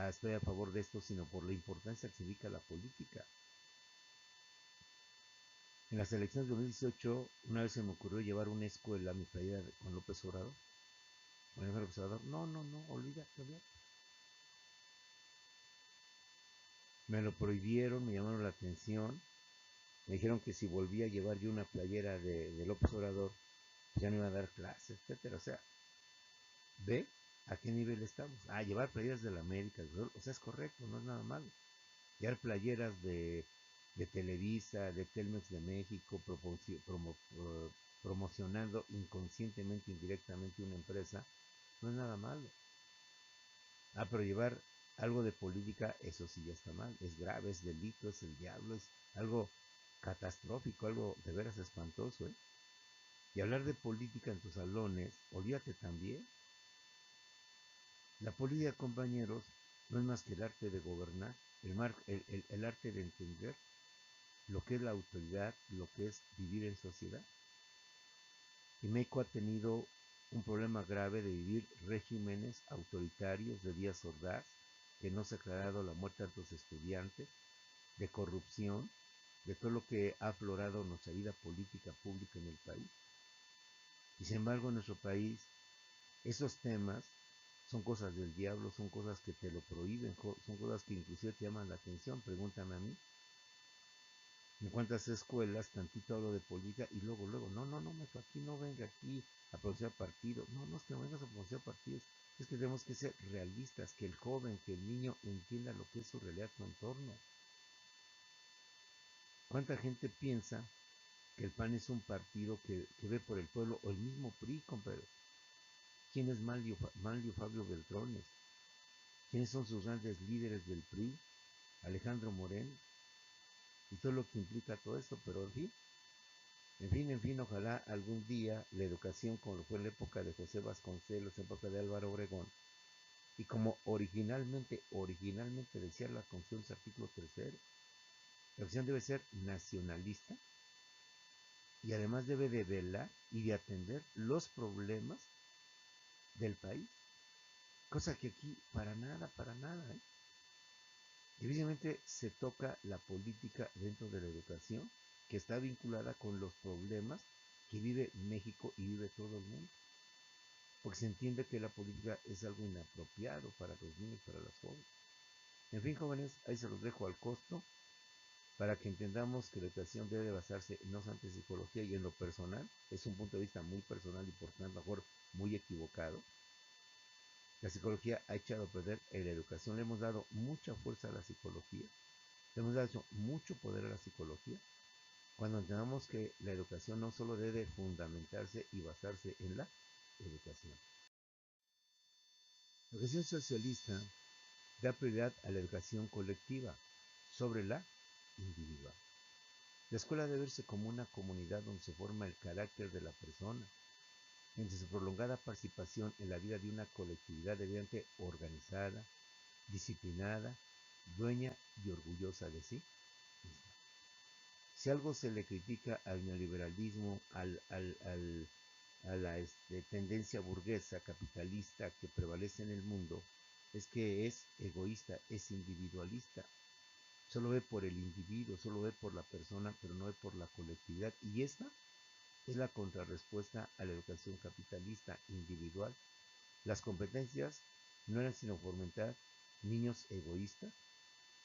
estoy a favor de esto, sino por la importancia que significa la política. En las elecciones de 2018, una vez se me ocurrió llevar una escuela a mi playera con López Obrador. Con López Obrador, no, olvídate, olvídate. Me lo prohibieron, me llamaron la atención, me dijeron que si volvía a llevar yo una playera de López Obrador, pues ya no iba a dar clases, etcétera. O sea, ve a qué nivel estamos. Ah, llevar playeras de la América, o sea, es correcto, no es nada malo. Llevar playeras de Televisa, de Telmex de México, promocionando inconscientemente, indirectamente una empresa, no es nada malo. Ah, pero llevar algo de política, eso sí ya está mal, es grave, es delito, es el diablo, es algo catastrófico, algo de veras espantoso, ¿eh? Y hablar de política en tus salones, olvídate también. La política, compañeros, no es más que el arte de gobernar, el arte de entender lo que es la autoridad, lo que es vivir en sociedad. Y México ha tenido un problema grave de vivir regímenes autoritarios de Díaz Ordaz, que no se ha aclarado la muerte de tantos estudiantes, de corrupción, de todo lo que ha aflorado nuestra vida política pública en el país. Y sin embargo, en nuestro país, esos temas son cosas del diablo, son cosas que te lo prohíben, son cosas que inclusive te llaman la atención. Pregúntame a mí. En cuántas escuelas tantito hablo de política y luego, no, maestro, aquí no venga aquí a pronunciar partidos. No es que no vengas a pronunciar partidos, es que tenemos que ser realistas, que el joven, que el niño entienda lo que es su realidad, su entorno. ¿Cuánta gente piensa que el PAN es un partido que ve por el pueblo, o el mismo PRI, compadre? ¿Quién es Manlio Fabio Beltrones? ¿Quiénes son sus grandes líderes del PRI? Alejandro Moreno, y todo lo que implica todo esto, pero en fin, ojalá algún día la educación, como fue en la época de José Vasconcelos, en la época de Álvaro Obregón, y como originalmente decía la Constitución, su artículo tercero, la educación debe ser nacionalista y además debe de velar y de atender los problemas del país, cosa que aquí para nada, ¿eh? Evidentemente se toca la política dentro de la educación, que está vinculada con los problemas que vive México y vive todo el mundo, porque se entiende que la política es algo inapropiado para los niños, para las jóvenes. En fin, jóvenes, ahí se los dejo al costo, para que entendamos que la educación debe basarse no solamente en psicología y en lo personal, es un punto de vista muy personal y por tanto mejor muy equivocado. La psicología ha echado a perder en la educación, le hemos dado mucha fuerza a la psicología, le hemos dado mucho poder a la psicología, cuando entendamos que la educación no solo debe fundamentarse y basarse en la educación. La educación socialista da prioridad a la educación colectiva sobre la individual. La escuela debe verse como una comunidad donde se forma el carácter de la persona, mediante su prolongada participación en la vida de una colectividad debidamente organizada, disciplinada, dueña y orgullosa de sí misma. Si algo se le critica al neoliberalismo, a la tendencia burguesa, capitalista que prevalece en el mundo, es que es egoísta, es individualista. Solo ve por el individuo, solo ve por la persona, pero no ve por la colectividad. Y esta es la contrarrespuesta a la educación capitalista individual. Las competencias no eran sino fomentar niños egoístas,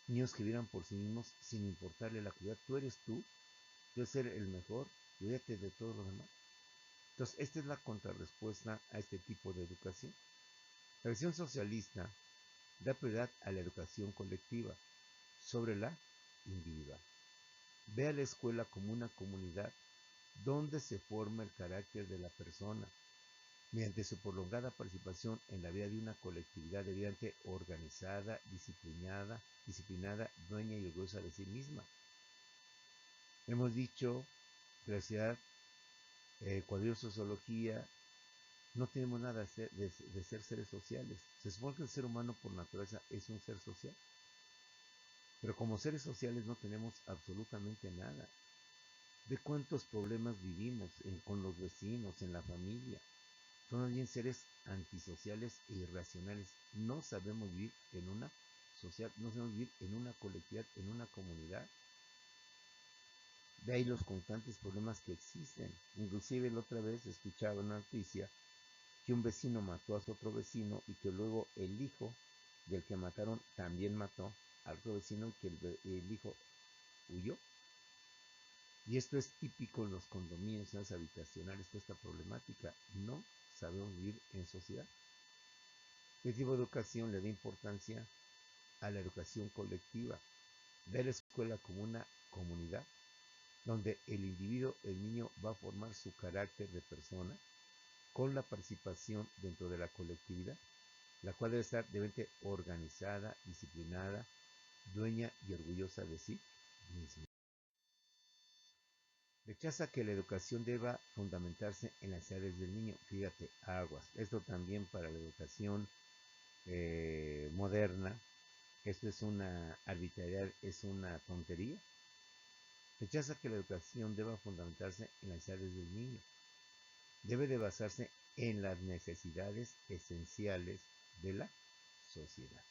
niños que vieran por sí mismos sin importarle la actividad. Tú eres tú, yo ser el mejor, cuídate de todo lo demás. Entonces, esta es la contrarrespuesta a este tipo de educación. La educación socialista da prioridad a la educación colectiva sobre la individual. Ve a la escuela como una comunidad donde se forma el carácter de la persona, mediante su prolongada participación en la vida de una colectividad debidamente organizada, disciplinada, dueña y orgullosa de sí misma. Hemos dicho que la sociedad, cuando dio sociología, no tenemos nada de ser seres sociales. Se supone que el ser humano por naturaleza es un ser social. Pero como seres sociales no tenemos absolutamente nada. ¿De cuántos problemas vivimos con los vecinos, en la familia? Somos bien seres antisociales e irracionales. No sabemos vivir en una social, no sabemos vivir en una colectividad, en una comunidad. De ahí los constantes problemas que existen. Inclusive la otra vez escuchaba una noticia que un vecino mató a su otro vecino y que luego el hijo del que mataron también mató al otro vecino y que el hijo huyó. Y esto es típico en los condominios, en las habitacionales, toda esta problemática. No sabemos vivir en sociedad. ¿Qué tipo de educación le da importancia a la educación colectiva? Ve la escuela como una comunidad donde el individuo, el niño, va a formar su carácter de persona con la participación dentro de la colectividad, la cual debe estar debidamente organizada, disciplinada, dueña y orgullosa de sí misma. Rechaza que la educación deba fundamentarse en las necesidades del niño. Fíjate, aguas. Esto también para la educación moderna. Esto es una arbitrariedad, es una tontería. Rechaza que la educación deba fundamentarse en las necesidades del niño. Debe de basarse en las necesidades esenciales de la sociedad.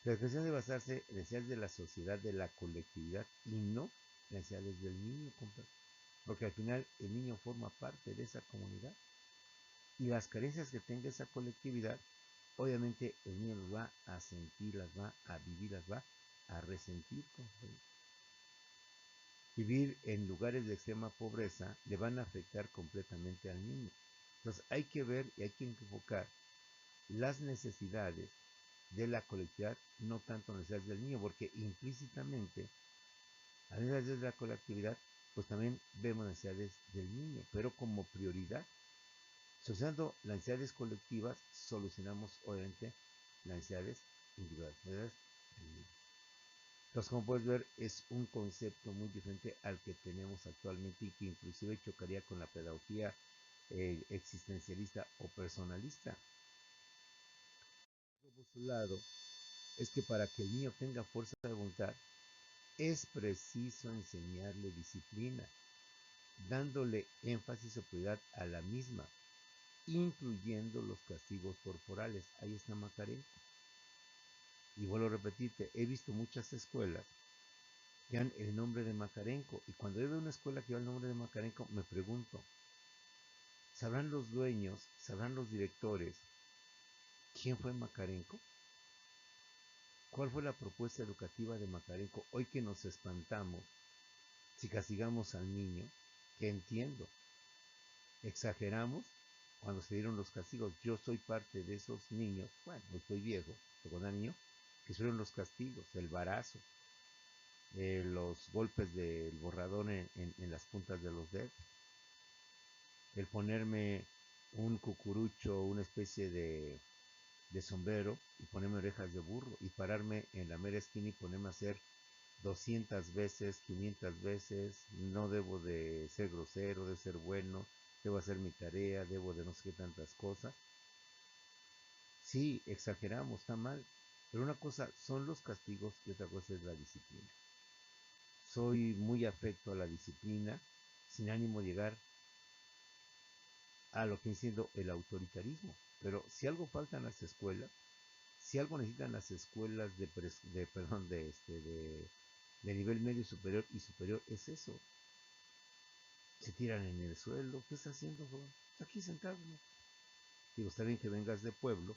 La educación debe basarse en las necesidades de la sociedad, de la colectividad y no en las necesidades del niño, compadre. Porque al final el niño forma parte de esa comunidad y las carencias que tenga esa colectividad, obviamente el niño las va a sentir, las va a vivir, las va a resentir. Vivir en lugares de extrema pobreza le van a afectar completamente al niño. Entonces hay que ver y hay que enfocar las necesidades de la colectividad, no tanto necesidades del niño, porque implícitamente a necesidades de la colectividad, pues también vemos necesidades del niño, pero como prioridad. Solucionando las necesidades colectivas, solucionamos obviamente las necesidades individuales. Entonces, como puedes ver, es un concepto muy diferente al que tenemos actualmente y que inclusive chocaría con la pedagogía existencialista o personalista. Por su lado, es que para que el niño tenga fuerza de voluntad, es preciso enseñarle disciplina, dándole énfasis o prioridad a la misma, incluyendo los castigos corporales. Ahí está Macarenco. Y vuelvo a repetirte, he visto muchas escuelas que dan el nombre de Macarenco. Y cuando yo veo una escuela que lleva el nombre de Macarenco, me pregunto, ¿sabrán los dueños, sabrán los directores quién fue Macarenco? ¿Cuál fue la propuesta educativa de Macarenco? Hoy que nos espantamos si castigamos al niño, que entiendo, exageramos cuando se dieron los castigos. Yo soy parte de esos niños, bueno, no estoy viejo, pero cuando era niño, que fueron los castigos, el varazo, los golpes del borrador en las puntas de los dedos, el ponerme un cucurucho, una especie de sombrero y ponerme orejas de burro y pararme en la mera esquina y ponerme a hacer 200 veces, 500 veces, no debo de ser grosero, de ser bueno, debo hacer mi tarea, debo de no sé qué tantas cosas. Sí, exageramos, está mal, pero una cosa son los castigos y otra cosa es la disciplina. Soy muy afecto a la disciplina, sin ánimo de llegar a lo que viene siendo el autoritarismo. Pero si algo falta en las escuelas, si algo necesitan las escuelas perdón, de nivel medio superior y superior, es eso. Se tiran en el suelo. ¿Qué está haciendo, joven? Está aquí sentado, ¿no? Digo, está bien que vengas de pueblo,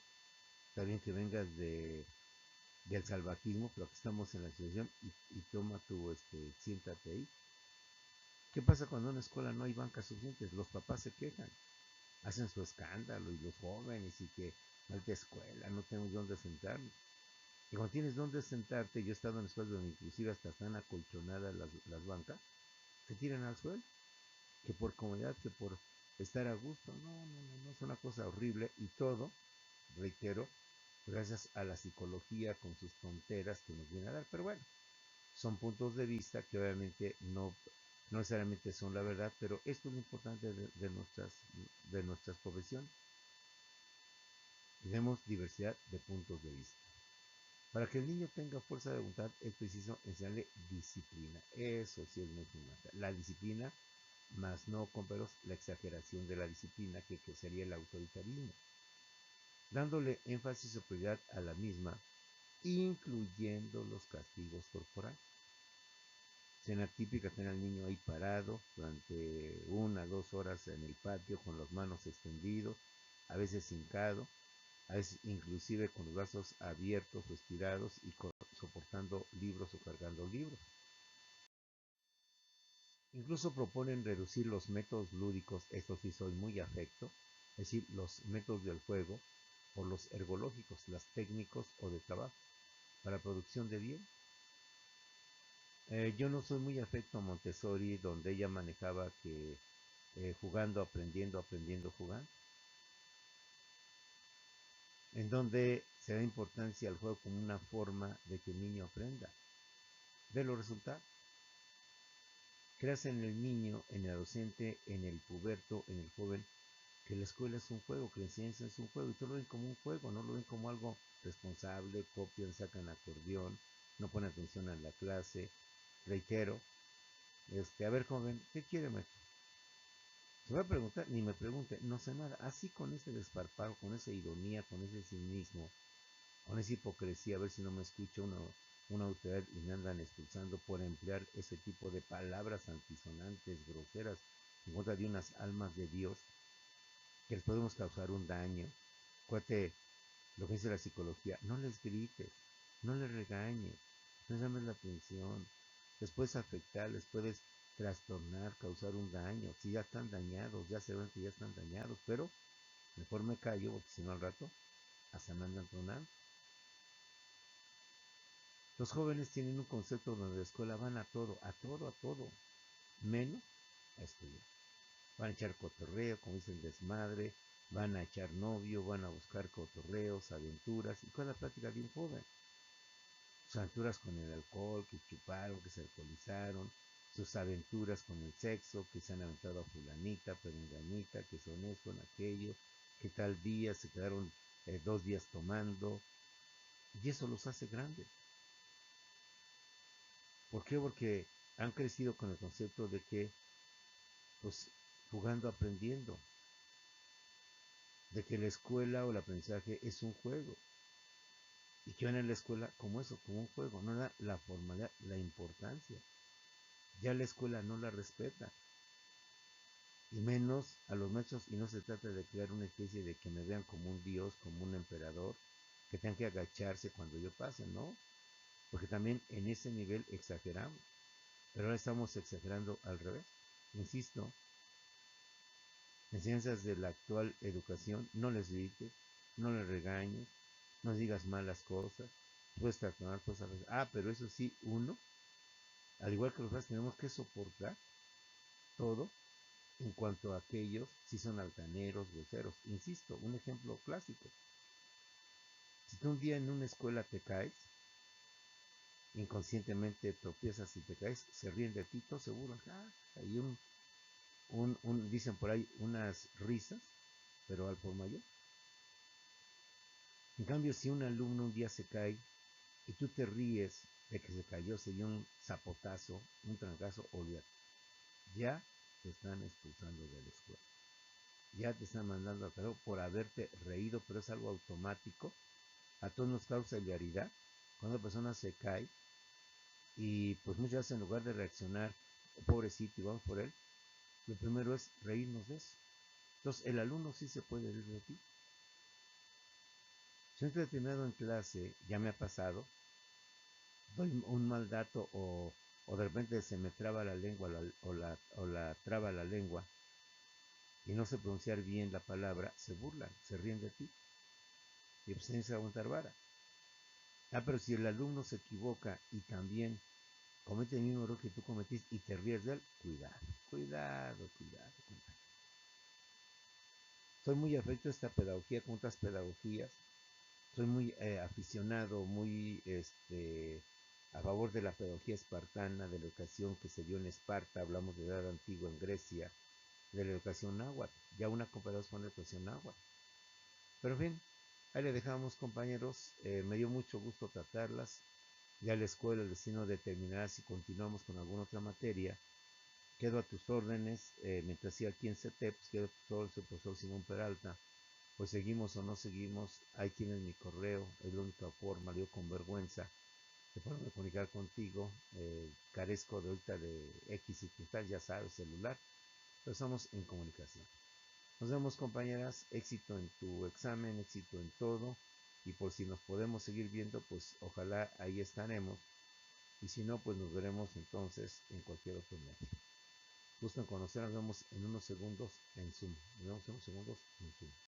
está bien que vengas del salvajismo, pero aquí estamos en la situación y toma tu, siéntate ahí. ¿Qué pasa cuando en una escuela no hay bancas suficientes? Los papás se quejan, hacen su escándalo y los jóvenes y que falta escuela, no tenemos dónde sentarnos. Y cuando tienes dónde sentarte, yo he estado en escuelas donde inclusive hasta están acolchonadas las bancas, se tiran al suelo, que por comodidad, que por estar a gusto, no, es una cosa horrible y todo, reitero, gracias a la psicología con sus tonteras que nos viene a dar, pero bueno, son puntos de vista que obviamente no necesariamente son la verdad, pero esto es lo importante de nuestras profesiones. Tenemos diversidad de puntos de vista. Para que el niño tenga fuerza de voluntad es preciso enseñarle disciplina. Eso sí es muy fundamental. La disciplina, más no con peros, la exageración de la disciplina, que sería el autoritarismo. Dándole énfasis o prioridad a la misma, incluyendo los castigos corporales. Escena típica, tener al niño ahí parado durante 1 o 2 horas en el patio con las manos extendidos, a veces hincado, a veces inclusive con los brazos abiertos o estirados y soportando libros o cargando libros. Incluso proponen reducir los métodos lúdicos, esto sí soy muy afecto, es decir, los métodos del juego, por los ergológicos, los técnicos o de trabajo, para producción de bien. Yo no soy muy afecto a Montessori, donde ella manejaba que jugando, aprendiendo, aprendiendo, jugando, en donde se da importancia al juego como una forma de que el niño aprenda. Ve los resultados. Creas en el niño, en el adolescente, en el puberto, en el joven, que la escuela es un juego, que la enseñanza es un juego, y todo lo ven como un juego, no lo ven como algo responsable, copian, sacan acordeón, no ponen atención a la clase. Reitero, a ver, joven, ¿qué quiere, maestro? Se va a preguntar, ni me pregunte, no sé nada. Así con ese desparpajo, con esa ironía, con ese cinismo, con esa hipocresía, a ver si no me escucha una autoridad y me andan expulsando por emplear ese tipo de palabras antisonantes, groseras, en contra de unas almas de Dios, que les podemos causar un daño. Acuérdate lo que dice la psicología, no les grites, no les regañes, no llames la atención, les puedes afectar, les puedes trastornar, causar un daño, si ya están dañados, ya se ven que ya están dañados, pero mejor me callo porque si no al rato hasta me andan tronando. Los jóvenes tienen un concepto donde la escuela van a todo, a todo, a todo, menos a estudiar. Van a echar cotorreo, como dicen, desmadre, van a echar novio, van a buscar cotorreos, aventuras, y con la práctica de un joven. Sus aventuras con el alcohol, que chuparon, que se alcoholizaron, sus aventuras con el sexo, que se han aventado a fulanita, perenganita, que son esto, son aquello, que tal día se quedaron 2 días tomando, y eso los hace grandes. ¿Por qué? Porque han crecido con el concepto de que, pues, jugando, aprendiendo, de que la escuela o el aprendizaje es un juego, y que van a la escuela como eso, como un juego, no da la formalidad, la importancia. Ya la escuela no la respeta, y menos a los maestros, y no se trata de crear una especie de que me vean como un dios, como un emperador, que tengan que agacharse cuando yo pase, ¿no? Porque también en ese nivel exageramos, pero ahora estamos exagerando al revés. Insisto, enseñanzas de la actual educación, no les grites, no les regañes, no digas malas cosas, puedes trastornar, puedes arreglar. Pero eso sí, uno, al igual que los demás, tenemos que soportar todo en cuanto a aquellos si son altaneros, groseros. Insisto, un ejemplo clásico. Si tú un día en una escuela te caes, inconscientemente tropiezas y te caes, se ríen de ti, todo seguro. Hay dicen por ahí, unas risas, pero al por mayor. En cambio, si un alumno un día se cae y tú te ríes de que se cayó, se dio un zapotazo, un trancazo, olvídate. Ya te están expulsando de la escuela. Ya te están mandando al carajo por haberte reído, pero es algo automático. A todos nos causa hilaridad cuando una persona se cae y pues muchas veces en lugar de reaccionar, pobrecito, y vamos por él, lo primero es reírnos de eso. Entonces el alumno sí se puede reír de ti. Si un determinado en clase, ya me ha pasado, doy un mal dato o de repente se me traba la lengua o la traba la lengua y no sé pronunciar bien la palabra, se burlan, se ríen de ti y pues tienes que aguantar vara. Pero si el alumno se equivoca y también comete el mismo error que tú cometiste y te ríes de él, cuidado, cuidado, cuidado, compadre. Soy muy afecto a esta pedagogía con otras pedagogías. Soy muy aficionado, muy a favor de la pedagogía espartana, de la educación que se dio en Esparta, hablamos de edad antigua en Grecia, de la educación náhuatl, ya una comparación con la educación náhuatl. Pero en fin, Ahí le dejamos, compañeros. Me dio mucho gusto tratarlas. Ya la escuela, el destino determinará si continuamos con alguna otra materia. Quedo a tus órdenes. Mientras siga aquí en CT, pues quedo a tus órdenes, el profesor Simón Peralta. Pues seguimos o no seguimos. Ahí tienes mi correo. Es la única forma, yo con vergüenza, de poderme comunicar contigo. Carezco de ahorita de X y tal, ya sabes, celular. Pero estamos en comunicación. Nos vemos, compañeras. Éxito en tu examen, éxito en todo. Y por si nos podemos seguir viendo, pues ojalá ahí estaremos. Y si no, pues nos veremos entonces en cualquier otro medio. Gusto en conocer, nos vemos en unos segundos en Zoom. Nos vemos en unos segundos en Zoom.